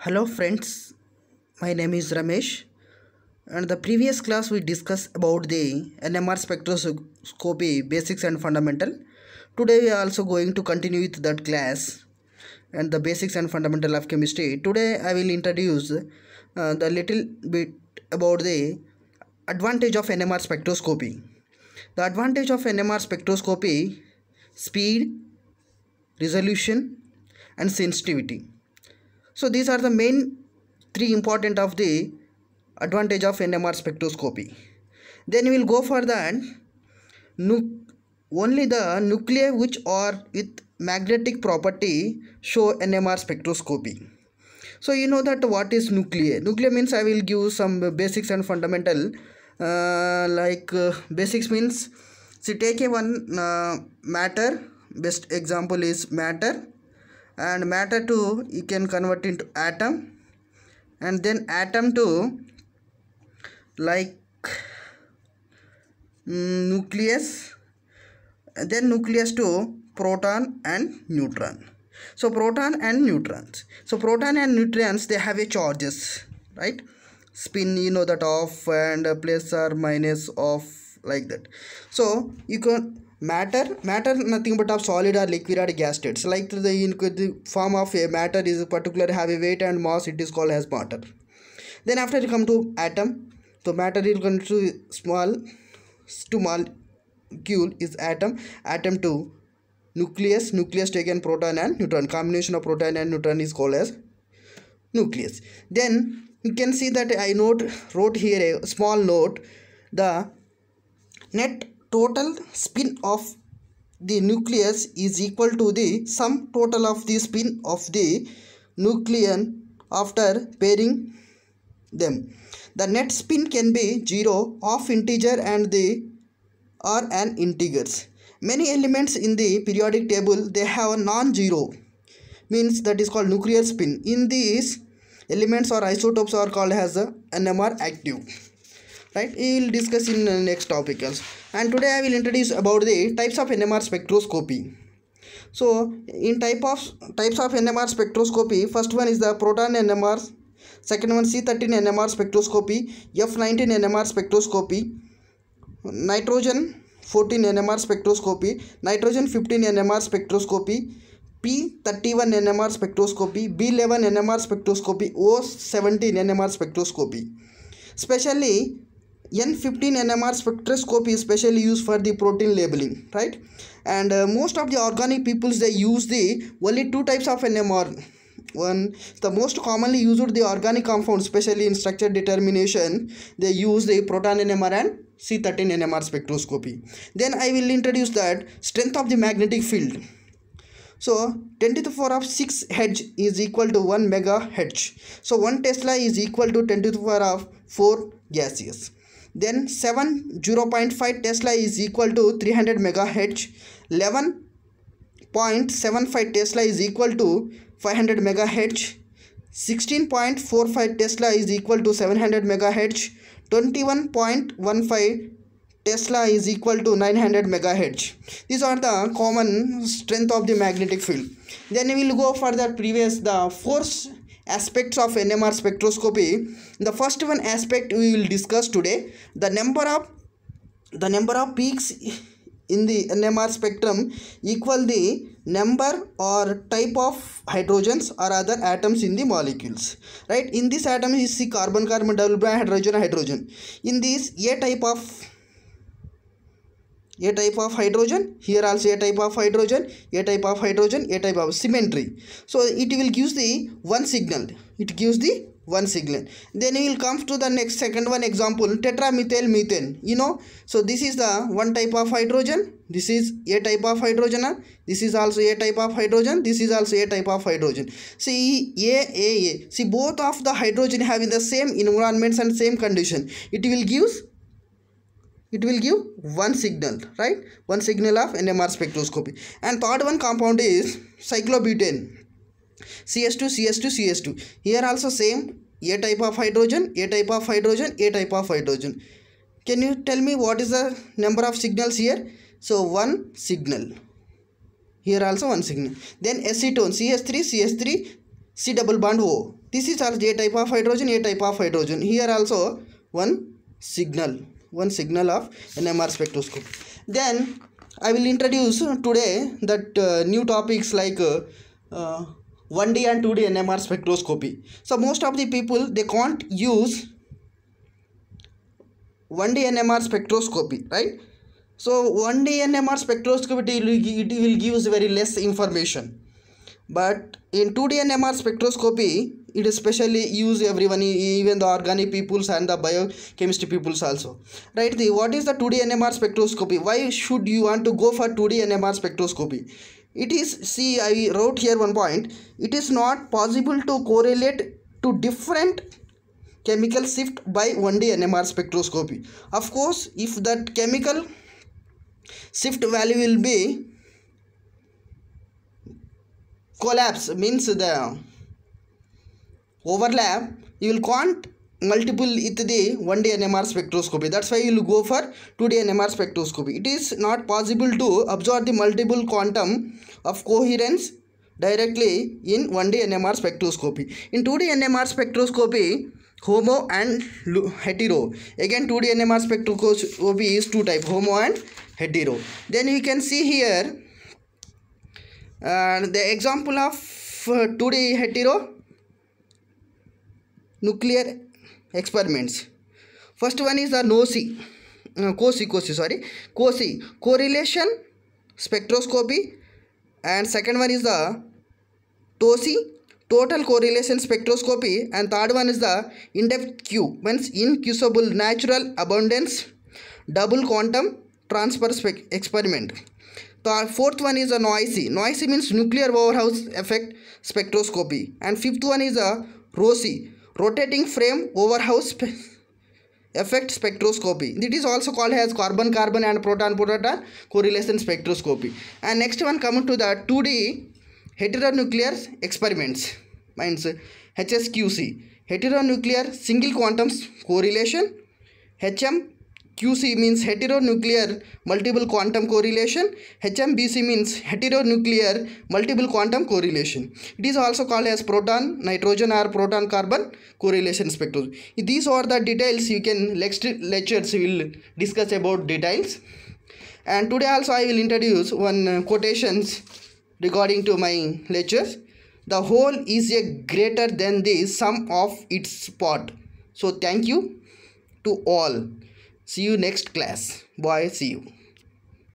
Hello friends, my name is Ramesh, and the previous class we discussed about the NMR spectroscopy basics and fundamental. Today we are also going to continue with that class and the basics and fundamental of chemistry. Today I will introduce the little bit about the advantage of NMR spectroscopy. The advantage of NMR spectroscopy: speed, resolution and sensitivity. So these are the main three important of the advantage of NMR spectroscopy. Then we will go for that only the nuclei which are with magnetic property show NMR spectroscopy. So you know that what is nuclei. Nuclei means I will give some basics and fundamental. Basics means, see, take a one matter. Best example is matter, and matter to you can convert into atom, and then atom to nucleus, and then nucleus to proton and neutron. So proton and neutrons. So proton and neutrons, they have a charges, right? Spin, you know that off, and plus or minus off, like that. So you can matter nothing but of solid or liquid or gas states. Like the form of a matter is particular have a weight and mass, it is called as matter. Then after you come to atom, so matter will come to small to molecule is atom to nucleus taken proton and neutron, combination of proton and neutron is called as nucleus. Then you can see that I wrote here a small note: the net total spin of the nucleus is equal to the sum total of the spin of the nucleon after pairing them. The net spin can be 0, half integer and or an integers. Many elements in the periodic table, they have a non-zero, means that is called nuclear spin. In these elements or isotopes are called as NMR active, right? We will discuss in the next topic also. And today I will introduce about the types of NMR spectroscopy. So in types of NMR spectroscopy, first one is the proton NMR, second one C13 NMR spectroscopy, F19 NMR spectroscopy, nitrogen 14 NMR spectroscopy, nitrogen 15 NMR spectroscopy, P31 NMR spectroscopy, B11 NMR spectroscopy, O17 NMR spectroscopy. Especially N15 NMR spectroscopy is specially used for the protein labeling, right? And most of the organic peoples, they use the only two types of NMR. One, the most commonly used the organic compound, especially in structure determination, they use the proton NMR and C13 NMR spectroscopy. Then I will introduce that strength of the magnetic field. So 10 to the power of 6 Hz is equal to 1 megahertz. So 1 Tesla is equal to 10 to the power of 4 gaseous. Then 0.5 Tesla is equal to 300 megahertz. 11.75 Tesla is equal to 500 megahertz. 16.45 Tesla is equal to 700 megahertz. 21.15 Tesla is equal to 900 megahertz. These are the common strength of the magnetic field. Then we will go for the force aspects of NMR spectroscopy. The first one aspect we will discuss today: the number of peaks in the NMR spectrum equal the number or type of hydrogens or other atoms in the molecules, right? In this atom is the carbon double bond, hydrogen. In this A type of hydrogen, here also A type of hydrogen, A type of hydrogen, A type of symmetry. So it will give the one signal. Then we will come to the second one example: tetramethyl methane. You know, so this is the one type of hydrogen. This is A type of hydrogen. This is also A type of hydrogen. This is also A type of hydrogen. See, A. See, both of the hydrogen having the same environments and same condition. It will give one signal, right? One signal of NMR spectroscopy. And third one compound is cyclobutane, CS2. Here also same A type of hydrogen, A type of hydrogen, A type of hydrogen. Can you tell me what is the number of signals here? So one signal. Here also one signal. Then acetone, CS3, C double bond O. This is also J type of hydrogen, A type of hydrogen. Here also one signal of NMR spectroscopy. Then I will introduce today that new topics like 1D and 2D NMR spectroscopy. So most of the people, they can't use 1D NMR spectroscopy, right? So 1D NMR spectroscopy, it will give very less information. But in 2D NMR spectroscopy, it is specially used everyone, even the organic peoples and the biochemistry peoples also. Right? What is the 2D NMR spectroscopy? Why should you want to go for 2D NMR spectroscopy? It is, see, I wrote here one point. It is not possible to correlate to different chemical shift by 1D NMR spectroscopy. Of course, if that chemical shift value will be collapse, means the overlap, you will can't multiple with the 1D NMR spectroscopy. That's why you will go for 2D NMR spectroscopy. It is not possible to observe the multiple quantum of coherence directly in 1D NMR spectroscopy. In 2D NMR spectroscopy, homo and hetero. Again 2D NMR spectroscopy is two type, homo and hetero. Then you can see here the example of 2D hetero nuclear experiments. First one is the COSI correlation spectroscopy, and second one is the TOSI total correlation spectroscopy, and third one is the in-depth Q, means incusable natural abundance double quantum transfer experiment. The fourth one is a noisy means nuclear overhouse effect spectroscopy, and fifth one is a ROSI rotating frame overhouse effect spectroscopy. It is also called as carbon-carbon and proton-proton correlation spectroscopy. And next one, coming to the 2D heteronuclear experiments, means HSQC heteronuclear single quantum correlation. HMQC means heteronuclear multiple quantum correlation. HMBC means heteronuclear multiple quantum correlation. It is also called as proton nitrogen or proton carbon correlation spectroscopy. These are the details. You can next lectures will discuss about details. And today also I will introduce one quotations regarding to my lectures. The whole is a greater than the sum of its part. So thank you to all. See you next class. Bye. See you.